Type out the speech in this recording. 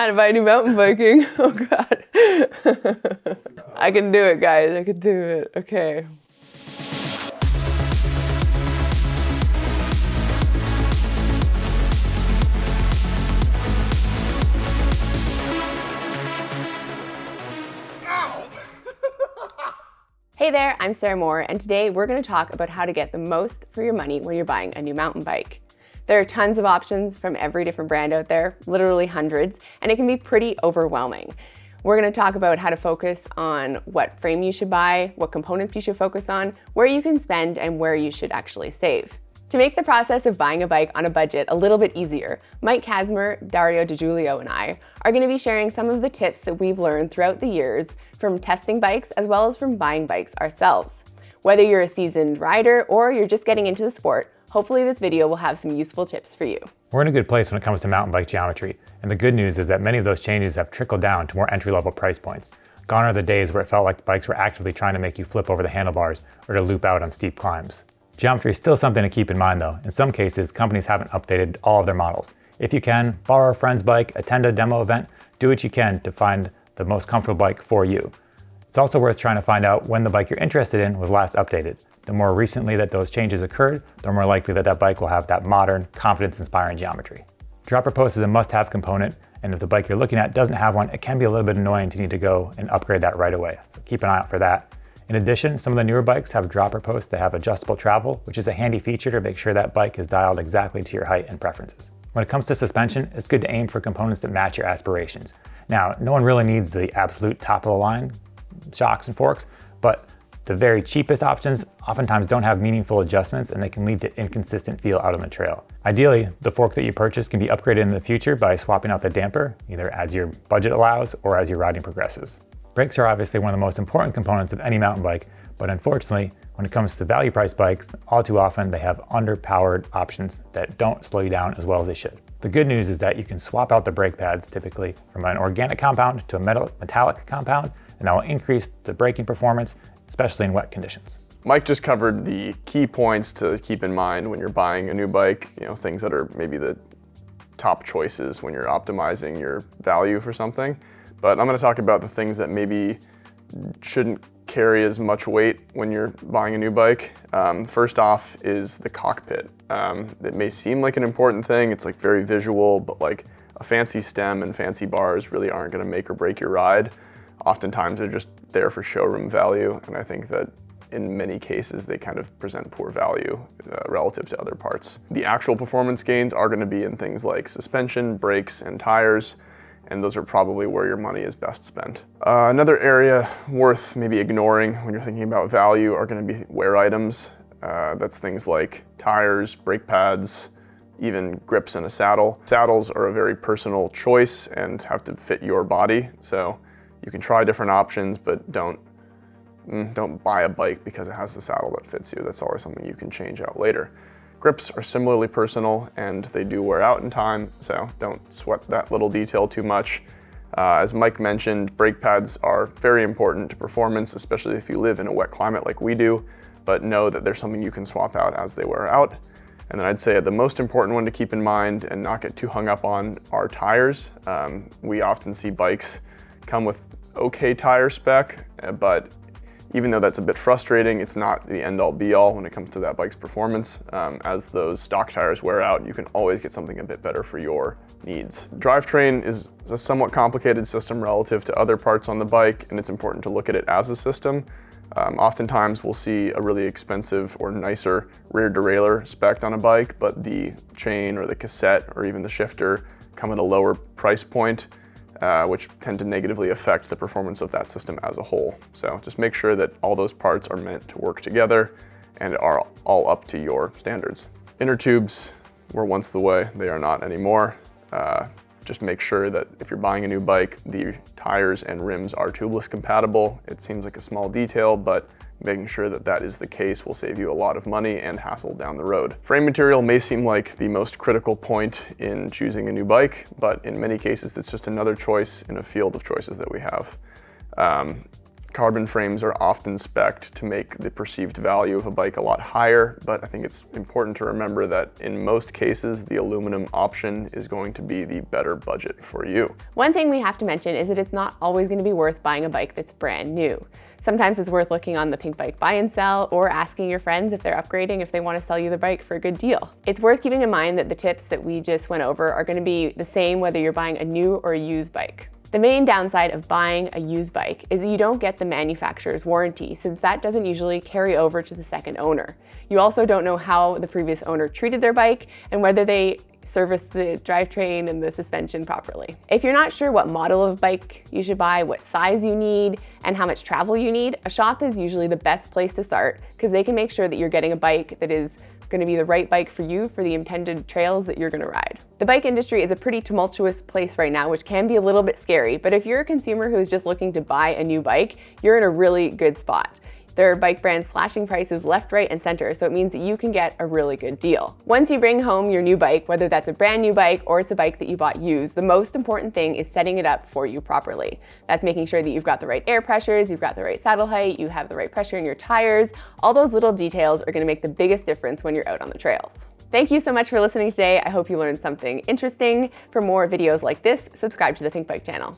how to buy a new mountain biking. Oh God. I can do it, guys. I can do it. Okay. Hey there, I'm Sarah Moore, and today we're going to talk about how to get the most for your money when you're buying a new mountain bike. There are tons of options from every different brand out there, literally hundreds, and it can be pretty overwhelming. We're going to talk about how to focus on what frame you should buy, what components you should focus on, where you can spend, and where you should actually save. To make the process of buying a bike on a budget a little bit easier, Mike Kasmer, Dario DiGiulio, and I are going to be sharing some of the tips that we've learned throughout the years from testing bikes as well as from buying bikes ourselves. Whether you're a seasoned rider or you're just getting into the sport, hopefully this video will have some useful tips for you. We're in a good place when it comes to mountain bike geometry, and the good news is that many of those changes have trickled down to more entry-level price points. Gone are the days where it felt like bikes were actively trying to make you flip over the handlebars or to loop out on steep climbs. Geometry is still something to keep in mind though. In some cases, companies haven't updated all of their models. If you can, borrow a friend's bike, attend a demo event, do what you can to find the most comfortable bike for you. It's also worth trying to find out when the bike you're interested in was last updated. The more recently that those changes occurred, the more likely that that bike will have that modern, confidence-inspiring geometry. Dropper post is a must-have component, and if the bike you're looking at doesn't have one, it can be a little bit annoying to need to go and upgrade that right away. So keep an eye out for that. In addition, some of the newer bikes have dropper posts that have adjustable travel, which is a handy feature to make sure that bike is dialed exactly to your height and preferences. When it comes to suspension, it's good to aim for components that match your aspirations. Now, no one really needs the absolute top of the line shocks and forks, but the very cheapest options oftentimes don't have meaningful adjustments and they can lead to inconsistent feel out on the trail. Ideally, the fork that you purchase can be upgraded in the future by swapping out the damper, either as your budget allows or as your riding progresses. Brakes are obviously one of the most important components of any mountain bike, but unfortunately, when it comes to value price bikes, all too often they have underpowered options that don't slow you down as well as they should. The good news is that you can swap out the brake pads typically from an organic compound to a metallic compound, and that will increase the braking performance, especially in wet conditions. Mike just covered the key points to keep in mind when you're buying a new bike, things that are maybe the top choices when you're optimizing your value for something. But I'm going to talk about the things that maybe shouldn't carry as much weight when you're buying a new bike. First off is the cockpit. It may seem like an important thing. It's like very visual, but like a fancy stem and fancy bars really aren't going to make or break your ride. Oftentimes they're just there for showroom value, and I think that in many cases they kind of present poor value relative to other parts. The actual performance gains are going to be in things like suspension, brakes, and tires, and those are probably where your money is best spent. Another area worth maybe ignoring when you're thinking about value are going to be wear items. That's things like tires, brake pads, even grips and a saddle. Saddles are a very personal choice and have to fit your body, so you can try different options, but don't buy a bike because it has a saddle that fits you. That's always something you can change out later. Grips are similarly personal and they do wear out in time, so don't sweat that little detail too much. As Mike mentioned, brake pads are very important to performance, especially if you live in a wet climate like we do, but know that there's something you can swap out as they wear out. And then I'd say the most important one to keep in mind and not get too hung up on are tires. We often see bikes come with okay tire spec, but even though that's a bit frustrating, it's not the end-all be-all when it comes to that bike's performance. As those stock tires wear out, you can always get something a bit better for your needs. Drivetrain is a somewhat complicated system relative to other parts on the bike, and it's important to look at it as a system. Oftentimes we'll see a really expensive or nicer rear derailleur spec'd on a bike, but the chain or the cassette or even the shifter come at a lower price point, which tend to negatively affect the performance of that system as a whole. So just make sure that all those parts are meant to work together and are all up to your standards. Inner tubes were once the way, they are not anymore. Just make sure that if you're buying a new bike, the tires and rims are tubeless compatible. It seems like a small detail, but making sure that that is the case will save you a lot of money and hassle down the road. Frame material may seem like the most critical point in choosing a new bike, but in many cases, it's just another choice in a field of choices that we have. Carbon frames are often spec'd to make the perceived value of a bike a lot higher, but I think it's important to remember that in most cases, the aluminum option is going to be the better budget for you. One thing we have to mention is that it's not always going to be worth buying a bike that's brand new. Sometimes it's worth looking on the Pinkbike buy and sell or asking your friends if they're upgrading, if they want to sell you the bike for a good deal. It's worth keeping in mind that the tips that we just went over are going to be the same whether you're buying a new or a used bike. The main downside of buying a used bike is that you don't get the manufacturer's warranty, since that doesn't usually carry over to the second owner. You also don't know how the previous owner treated their bike and whether they serviced the drivetrain and the suspension properly. If you're not sure what model of bike you should buy, what size you need, and how much travel you need, a shop is usually the best place to start because they can make sure that you're getting a bike that is going to be the right bike for you for the intended trails that you're going to ride. The bike industry is a pretty tumultuous place right now, which can be a little bit scary, but if you're a consumer who is just looking to buy a new bike, you're in a really good spot. There are bike brands slashing prices left, right, and center, so it means that you can get a really good deal. Once you bring home your new bike, whether that's a brand new bike or it's a bike that you bought used, the most important thing is setting it up for you properly. That's making sure that you've got the right air pressures, you've got the right saddle height, you have the right pressure in your tires. All those little details are going to make the biggest difference when you're out on the trails. Thank you so much for listening today. I hope you learned something interesting. For more videos like this, subscribe to the Pinkbike channel.